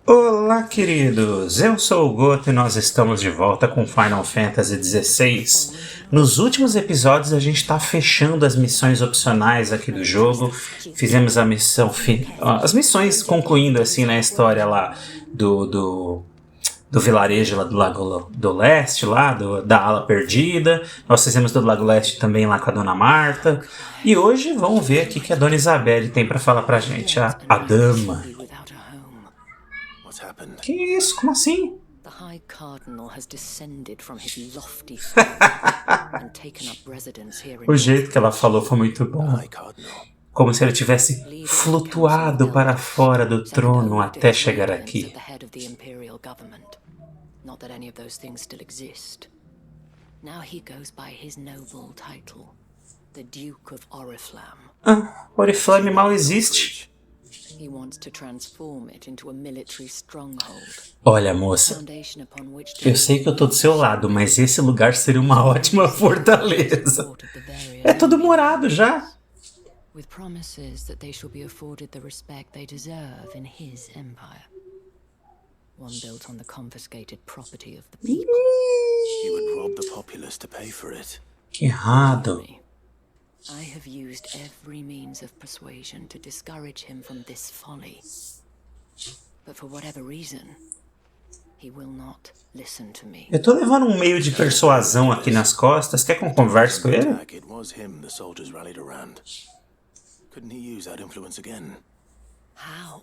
Olá, queridos! Eu sou o Goto e nós estamos de volta com Final Fantasy XVI. Nos últimos episódios a gente está fechando as missões opcionais aqui do jogo. Fizemos a missão as missões concluindo assim na história lá do vilarejo lá do Lago do Leste, lá da Ala Perdida. Nós fizemos do Lago Leste também lá com a Dona Marta. E hoje vamos ver aqui que a Dona Isabelle tem para falar pra gente, a dama. Que isso? Como assim? The High Cardinal has descended from his lofty throne and taken up residence here in O jeito que ela falou foi muito bom. Como se ele tivesse flutuado para fora do trono até chegar aqui. Not that any of those things still exist. Now he goes by his noble title, the Duke of Oriflamme. Oriflamme mal existe. He wants to transform it into a military stronghold. Olha, moça, eu sei que eu tô do seu lado, mas esse lugar seria uma ótima fortaleza. É tudo morado já. With promises that they shall be afforded the respect they deserve in his empire. One built on the confiscated property of the people. He would rob the populace to pay for it. Que errado. I have used every means of persuasion to discourage him from this folly. But for whatever reason, he will not listen to me. Eu tô levando um meio de persuasão aqui nas costas. Quer que eu converse com ele? It was him the soldiers rallied around. Couldn't he use that influence again? How?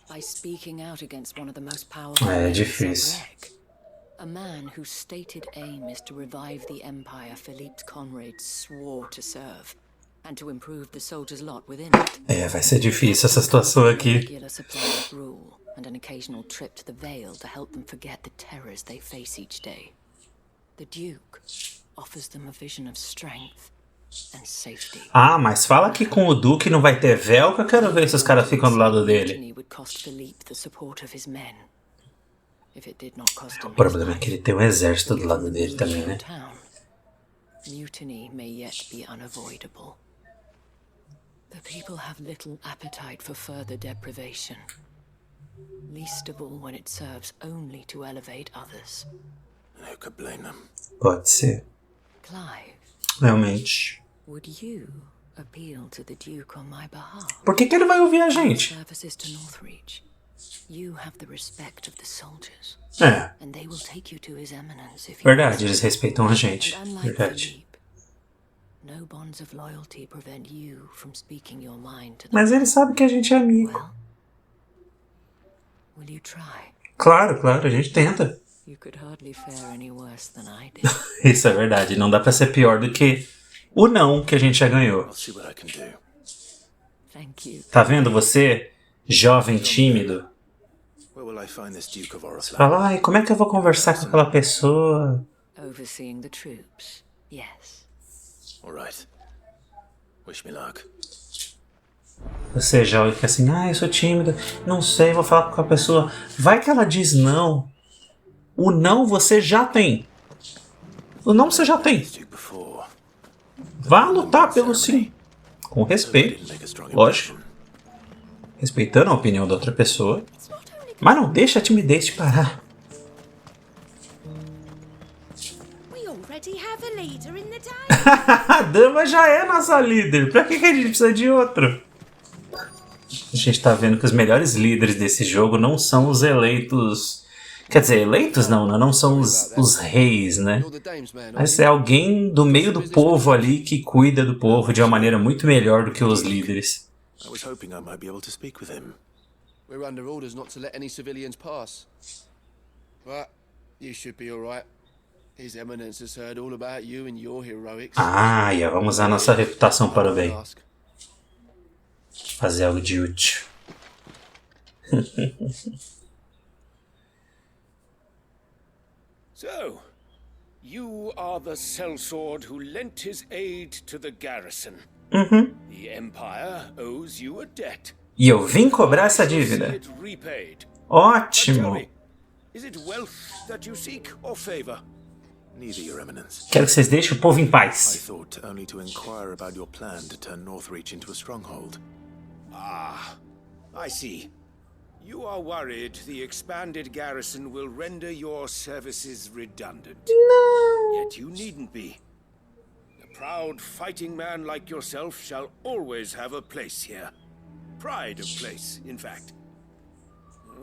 By speaking out against one of the most powerful. É difícil. A man whose stated aim is to revive the empire Philippe Conrad swore to serve, and to improve the soldiers' lot within it. É, vai ser difícil essa situação aqui. Regular supply of gruel and an occasional trip to the Vale to help them forget the terrors they face each day. The Duke offers them a vision of strength and safety. Ah, mas fala que com o Duque não vai ter véu, que eu quero ver se os caras ficam do lado dele. Would cost Philippe the support of his men. O problema é que ele tem um exército do lado dele também, né? Mutiny may yet be unavoidable. The people have little appetite for further deprivation, least of all when it serves only to elevate others. Who could blame them? Pode ser. Clive, Realmente. would you appeal to the Duke on my behalf? Por que ele vai ouvir a gente? Services to Northreach. You have the respect of the soldiers. É, And they will take you to his eminence if you verdade, eles respeitam a gente. And unlike Verdade. Philippe, no bonds of loyalty prevent you from speaking your mind to them. Mas ele sabe que a gente é amigo. Well, will you try? Claro, claro, a gente tenta. You could hardly fare any worse than I did. Isso é verdade, não dá pra ser pior do que o não que a gente já ganhou. I'll see what I can do. Thank you. Tá vendo você, jovem tímido? Where will I find this Duke of Oriflamme? Fala, ai, como é que eu vou conversar com aquela pessoa? Overseeing the troops, yes. All right. Wish me luck. Você jovem fica assim, eu sou tímida, não sei, vou falar com a pessoa. Vai que ela diz não. O não você já tem. O não você já tem. Duke before. Vá lutar pelo sim. Com respeito, Didn't make a strong lógico. impression. Respeitando a opinião da outra pessoa. Mas não deixa a timidez te parar. We already have a leader in the town. A dama já é nossa líder. Pra que a gente precisa de outro? A gente tá vendo que os melhores líderes desse jogo não são os eleitos. Quer dizer, eleitos não são os reis, né? Mas é alguém do meio do povo ali que cuida do povo de uma maneira muito melhor do que os líderes. I was hoping I might be able to speak with him. We're under orders not to let any civilians pass. But you should be all right. His Eminence has heard all about you and your heroics. Ah, e vamos usar nossa reputação para o bem. Ask. Fazer algo de útil. So, you are the sellsword who lent his aid to the garrison. The Empire owes you a debt. E eu vim cobrar essa dívida. See it repaid. Tell Ótimo. me, is it wealth that you seek or favor? Neither, Your Eminence. Quero que vocês deixem o povo em I paz. thought only to inquire about your plan to turn Northreach into a stronghold. Ah, I see. You are worried the expanded garrison will render your services redundant. Não. Yet you needn't be. A proud fighting man like yourself shall always have a place here. Pride of place, in fact.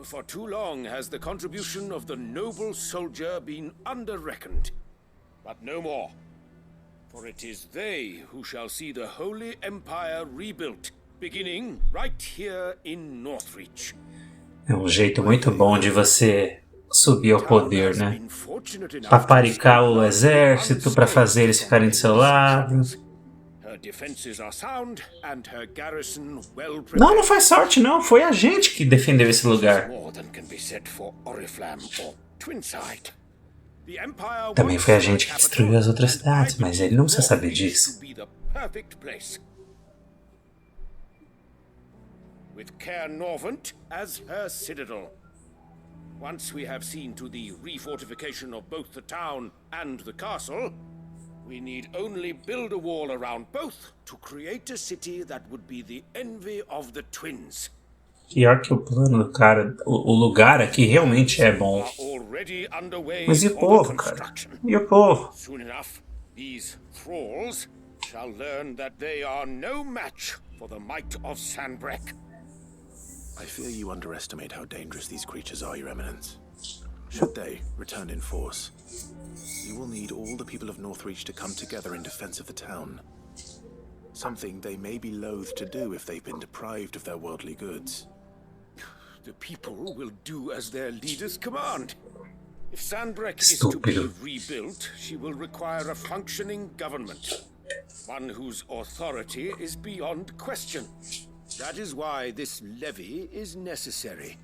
For too long has the contribution of the noble soldier been under-reckoned. But no more. For it is they who shall see the Holy Empire rebuilt, beginning right here in Northreach. É um jeito muito bom de você subir ao poder, né? Paparicar o exército para fazer eles ficarem do seu lado. Não, não faz sorte não. Foi a gente que defendeu esse lugar. Também foi a gente que destruiu as outras cidades, mas ele não precisa saber disso. With Caernarvon as her citadel. Once we have seen to the refortification of both the town and the castle, we need only build a wall around both to create a city that would be the envy of the twins. Pior que o plano do cara, o lugar aqui realmente é bom. Mas e o povo, cara? E o povo? Soon enough, these thralls shall learn that they are no match for the might of Sanbreque. I fear you underestimate how dangerous these creatures are, Your Eminence. Should they return in force, you will need all the people of Northreach to come together in defense of the town. Something they may be loath to do if they've been deprived of their worldly goods. The people will do as their leaders command. If Sanbreque is to be rebuilt, she will require a functioning government. One whose authority is beyond question. That is why this levy is necessary.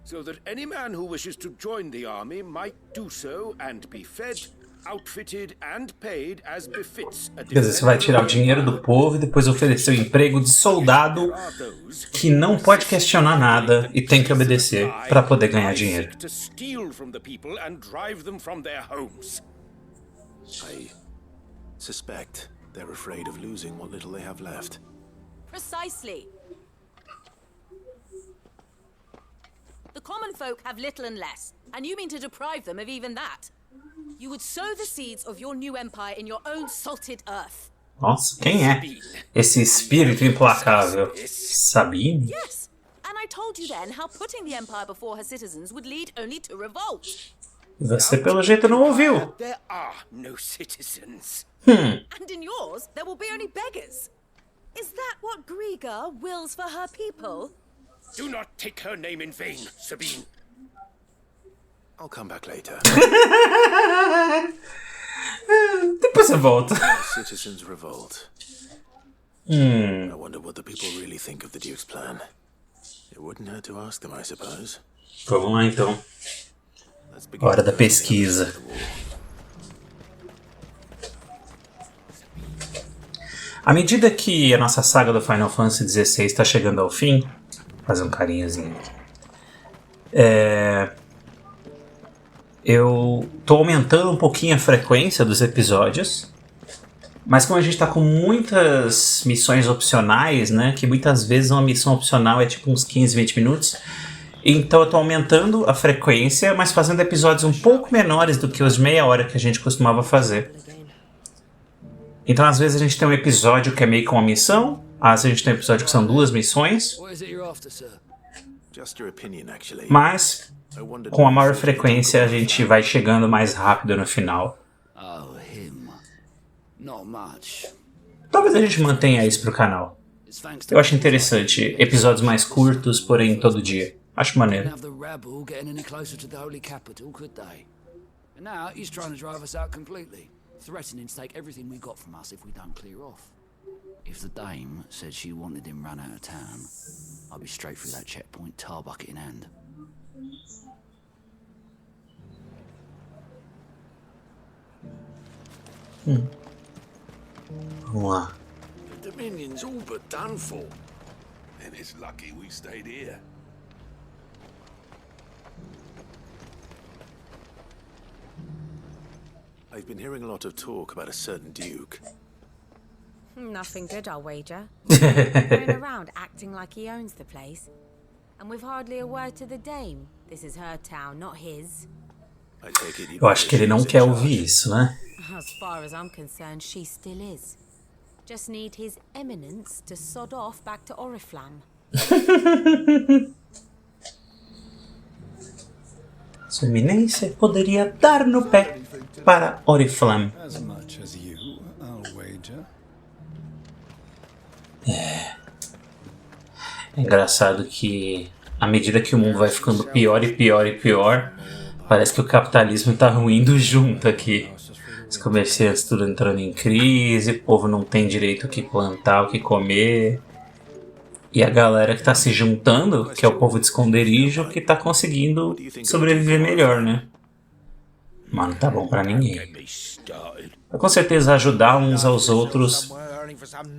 So that any man who wishes to join the army might do so and be fed, outfitted and paid as befits a Quer dizer, você vai tirar o dinheiro do povo e depois oferecer o emprego de soldado que não pode questionar nada e tem que obedecer para poder ganhar dinheiro. I suspect they're afraid of losing what little they have left. Precisely. The common folk have little and less, and you mean to deprive them of even that. You would sow the seeds of your new empire in your own salted earth. Nossa, quem é esse espírito implacável? Sabine? Yes, and I told you then how putting the empire before her citizens would lead only to revolt. E você, pelo jeito, não ouviu. There are no citizens. And in yours, there will be only beggars. Is that what Griga wills for her people? Do not take her name in vain, Sabine. I'll come back later. Depois você volta. Citizens revolt. I wonder what the people really think of the Duke's plan. It wouldn't hurt to ask them, I suppose. Vamos lá, então. Hora da pesquisa. À medida que a nossa saga do Final Fantasy XVI está chegando ao fim, vou fazer um carinhozinho aqui. Eu tô aumentando um pouquinho a frequência dos episódios, mas como a gente tá com muitas missões opcionais, né, que muitas vezes uma missão opcional é tipo uns 15, 20 minutos, então eu tô aumentando a frequência, mas fazendo episódios um pouco menores do que os meia hora que a gente costumava fazer. Então às vezes a gente tem um episódio que é meio que uma missão, às vezes a gente tem um episódio que são 2 missões, mas com a maior frequência a gente vai chegando mais rápido no final. Talvez a gente mantenha isso pro canal. Eu acho interessante, episódios mais curtos, porém todo dia. Acho maneiro. Threatening to take everything we got from us if we don't clear off. If the dame said she wanted him run out of town, I'd be straight through that checkpoint, tar bucket in hand. Vamos lá. The Dominion's all but done for. Then it's lucky we stayed here. I've been hearing a lot of talk about a certain Duke. Nothing good, I'll wager. Going around acting like he owns the place. And with hardly a word to the dame. This is her town, not his. Eu acho que ele não quer ouvir isso, né? As far as I'm concerned, she still is. Just need his eminence to sod off back to Oriflamme. Sua eminência poderia dar no pé para Oriflamme. É engraçado que à medida que o mundo vai ficando pior e pior e pior, parece que o capitalismo está ruindo junto aqui. Os comerciantes tudo entrando em crise, o povo não tem direito o que plantar, o que comer. E a galera que está se juntando, que é o povo de esconderijo, que está conseguindo sobreviver melhor, né? Mas não tá bom pra ninguém. Com certeza ajudar uns aos outros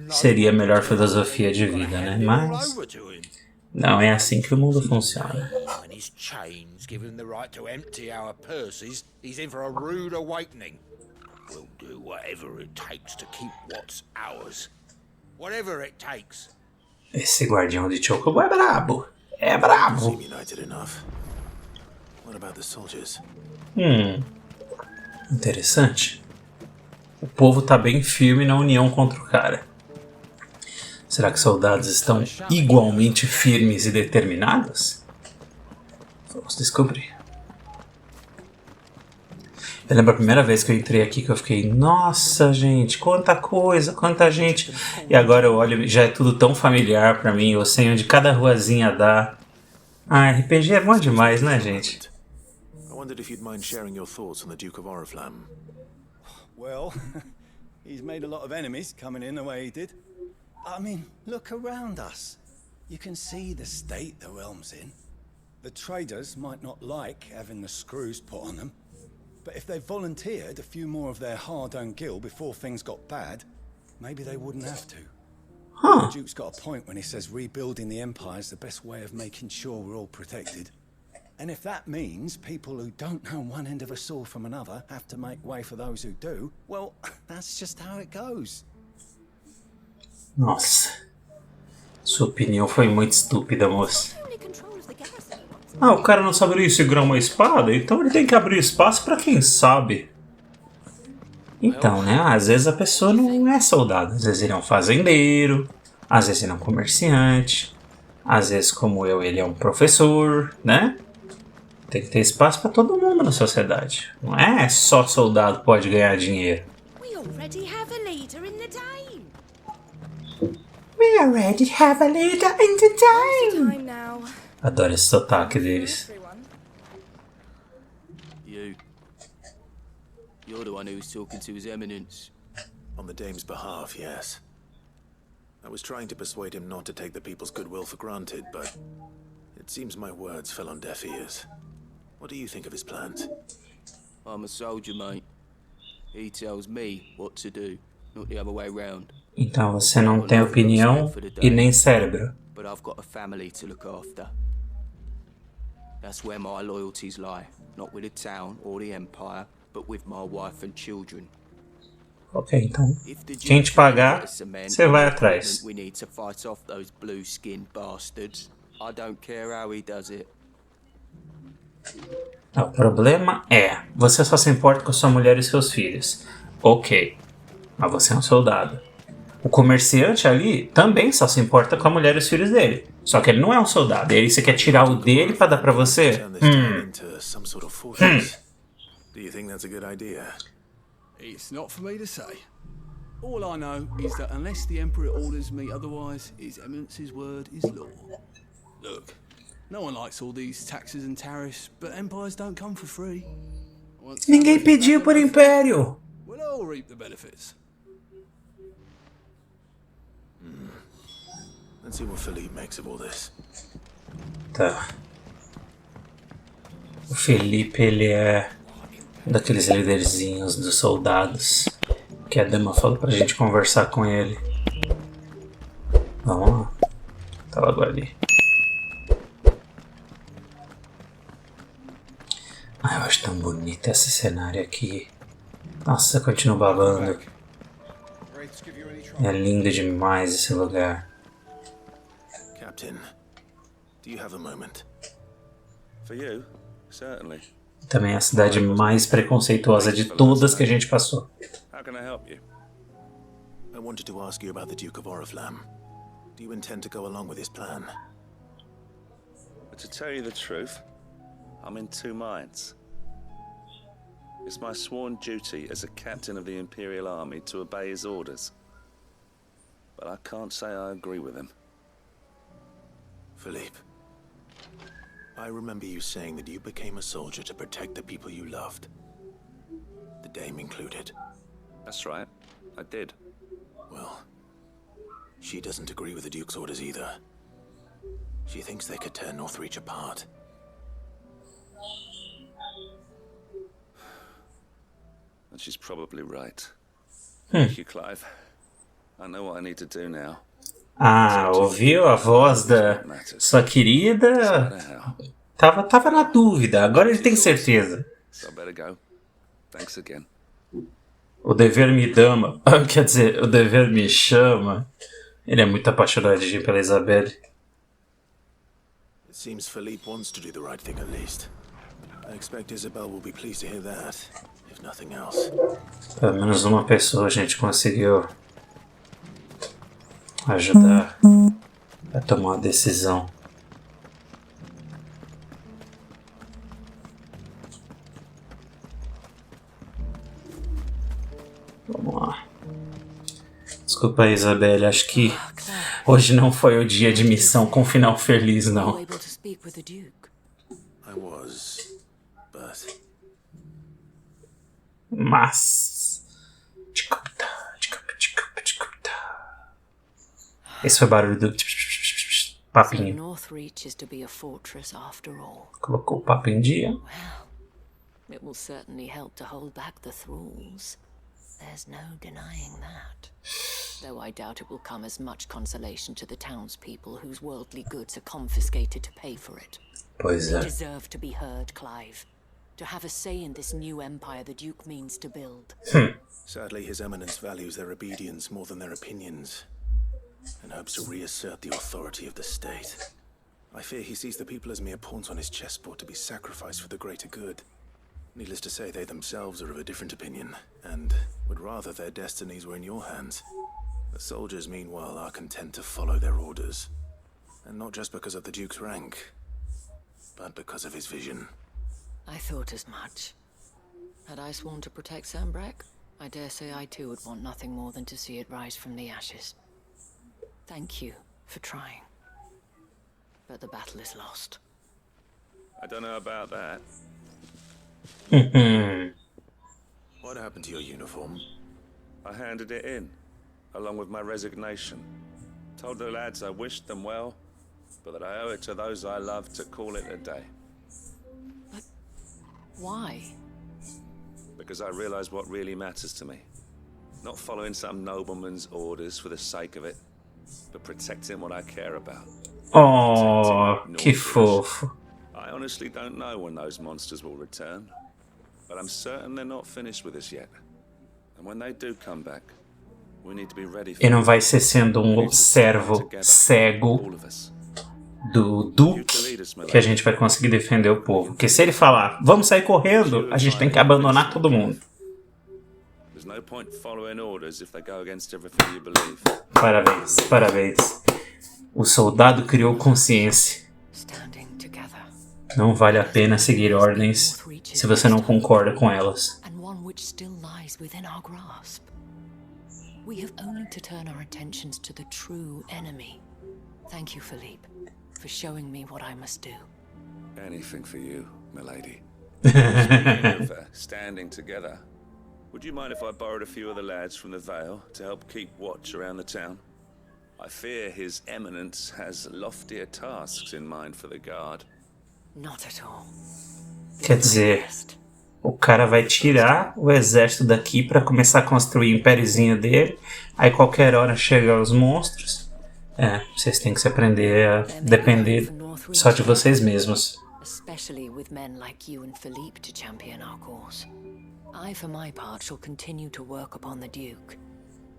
seria a melhor filosofia de vida, né? Mas não é assim que o mundo funciona. Esse guardião de Chocobo é brabo. É brabo. Interessante. O povo tá bem firme na união contra o cara. Será que soldados estão igualmente firmes e determinados? Vamos descobrir. Eu lembro a primeira vez que eu entrei aqui que eu fiquei, nossa gente, quanta coisa, quanta gente. E agora eu olho, já é tudo tão familiar pra mim, eu sei onde cada ruazinha dá. Ah, RPG é bom demais, né, gente? I wondered if you'd mind sharing your thoughts on the Duke of Oriflamme. Well, he's made a lot of enemies coming in the way he did. I mean, look around us. You can see the state the realm's in. The traders might not like having the screws put on them, but if they volunteered a few more of their hard-earned gil before things got bad, maybe they wouldn't have to. The Duke's got a point when he says rebuilding the Empire is the best way of making sure we're all protected. And if that means people who don't know one end of a sword from another have to make way for those who do, well, that's just how it goes. Nossa. Sua opinião foi muito estúpida, moça. Ah, o cara não saberia segurar uma espada? Então ele tem que abrir espaço pra quem sabe. Então, né? Às vezes a pessoa não é soldado. Às vezes ele é um fazendeiro. Às vezes ele é um comerciante. Às vezes, como eu, ele é um professor, né? Tem que ter espaço pra todo mundo na sociedade. Não é só soldado que pode ganhar dinheiro. We already have a leader in the Dame. We already have a leader in the Dame. Now. Adoro esse sotaque deles. You're the one who was talking to His Eminence. On the Dame's behalf, yes. I was trying to persuade him not to take the people's goodwill for granted, but it seems my words fell on deaf ears. What do you think of his plans? I'm a soldier, mate. He tells me what to do, not the other way round. Então você não tem opinião e nem cérebro. But I've got a family to look after. That's where my loyalties lie, not with the town or the empire, but with my wife and children. Ok, então quem te pagar, você vai atrás. We need to fight off those blue-skinned bastards. I don't care how he does it. O problema é, você só se importa com sua mulher e seus filhos. Ok, mas você é um soldado. O comerciante ali também só se importa com a mulher e os filhos dele. Só que ele não é um soldado. E aí você quer tirar o dele pra dar pra você? Do you think that's a good idea? It's not for me to say. All I know is that unless the Emperor orders me otherwise, His Eminence's word is law. Look, no one likes all these taxes and tariffs, but empires don't come for free. Ninguém pediu por império. We'll all reap the benefits. Let's see what Philippe makes of all this. Tá. O Felipe, ele é um daqueles líderzinhos dos soldados que a dama falou pra gente conversar com ele. Vamos lá. Tá logo ali. Ah, eu acho tão bonito esse cenário aqui. Nossa, eu continuo babando. É lindo demais esse lugar. Captain, Do you have a moment? For you, certainly. Também é a cidade mais preconceituosa de todas que a gente passou. How can I help you? I wanted to ask you about the Duke of Oriflamme. Do you intend to go along with his plan? But to tell you the truth, I'm in two minds. It's my sworn duty as a captain of the Imperial Army to obey his orders. But I can't say I agree with him. Philippe, I remember you saying that you became a soldier to protect the people you loved. The dame included. That's right, I did. Well, she doesn't agree with the Duke's orders either. She thinks they could tear Northreach apart. And she's probably right. Thank you, Clive. I know what I need to do now. Ah, ouviu a voz da sua querida? Tava na dúvida, agora ele tem certeza. So I better go. Thanks again. O dever me dama, quer dizer, o dever me chama. Ele é muito apaixonadinho pela Isabelle. It seems Philippe wants to do the right thing at least. I expect Isabelle will be pleased to hear that, if nothing else. Pelo menos uma pessoa a gente conseguiu ajudar a tomar uma decisão. Vamos lá. Desculpa aí, Isabelle, acho que hoje não foi o dia de missão com final feliz, não. I was, but Mas... Esse foi o barulho do... papinho. Northreach is to be a fortress after all. Colocou o papo em dia. Well, it will certainly help to hold back the thralls. There's no denying that. Though I doubt it will come as much consolation to the townspeople whose worldly goods are confiscated to pay for it. Pois They é. deserve to be heard, Clive. To have a say in this new empire the Duke means to build. sadly His Eminence values their obedience more than their opinions, and hopes to reassert the authority of the state. I fear he sees the people as mere pawns on his chessboard to be sacrificed for the greater good. Needless to say, they themselves are of a different opinion, and would rather their destinies were in your hands. The soldiers, meanwhile, are content to follow their orders. And not just because of the Duke's rank, but because of his vision. I thought as much. Had I sworn to protect Sambrek, I dare say I too would want nothing more than to see it rise from the ashes. Thank you for trying. But the battle is lost. I don't know about that. What happened to your uniform? I handed it in, along with my resignation. Told the lads I wished them well, but that I owe it to those I love to call it a day. But why? Because I realize what really matters to me. Not following some nobleman's orders for the sake of it, but protecting what I care about. Oh, que fofo. I honestly don't know when those monsters will return, but I'm certain they're not finished with us yet. And when they do come back, we need to be ready for E não vai ser sendo um servo cego all of us. do Duque que a gente vai conseguir defender o povo. Porque se ele falar, vamos sair correndo, a gente tem que abandonar todo mundo. There's no point following orders if they go against everything you believe. Parabéns, parabéns. O soldado criou consciência. Standing together. Não vale a pena seguir ordens se você não concorda com elas. And one which still lies within our grasp. We have only to turn our attentions to the true enemy. Thank you, Philippe, for showing me what I must do. Anything for you, milady. Speaking of standing together, would you mind if I borrowed a few of the lads from the Vale to help keep watch around the town? I fear His Eminence has loftier tasks in mind for the guard. Not at all. Quer dizer, o cara vai tirar o exército daqui pra começar a construir o impériozinho dele. Aí qualquer hora chegam os monstros. Vocês têm que se aprender a depender só de vocês mesmos. Especially with men like you and Philippe to champion our cause. I, for my part, shall continue to work upon the Duke,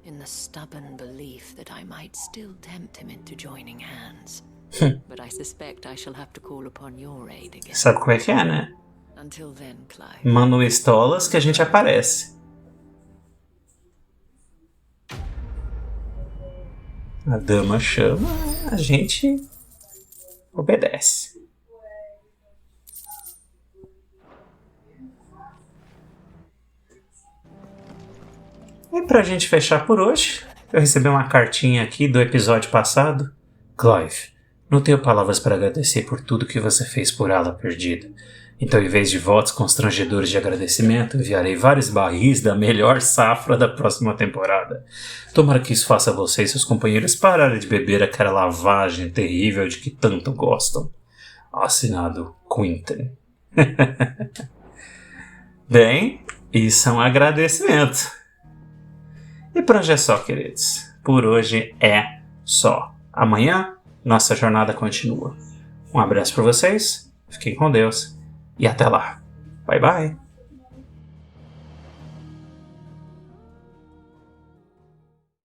in the stubborn belief that I might still tempt him into joining hands. But I suspect I shall have to call upon your aid again. Sabe como é que é, né? Until then, Clive. Manda um estolas que a gente aparece. A dama chama, a gente obedece. E pra gente fechar por hoje, eu recebi uma cartinha aqui do episódio passado. Clive, não tenho palavras para agradecer por tudo que você fez por Ala Perdida. Então, em vez de votos constrangedores de agradecimento, enviarei vários barris da melhor safra da próxima temporada. Tomara que isso faça você e seus companheiros pararem de beber aquela lavagem terrível de que tanto gostam. Assinado Quinten. Bem, isso é um agradecimento. E por hoje é só, queridos. Por hoje é só. Amanhã, nossa jornada continua. Um abraço para vocês, fiquem com Deus e até lá. Bye, bye.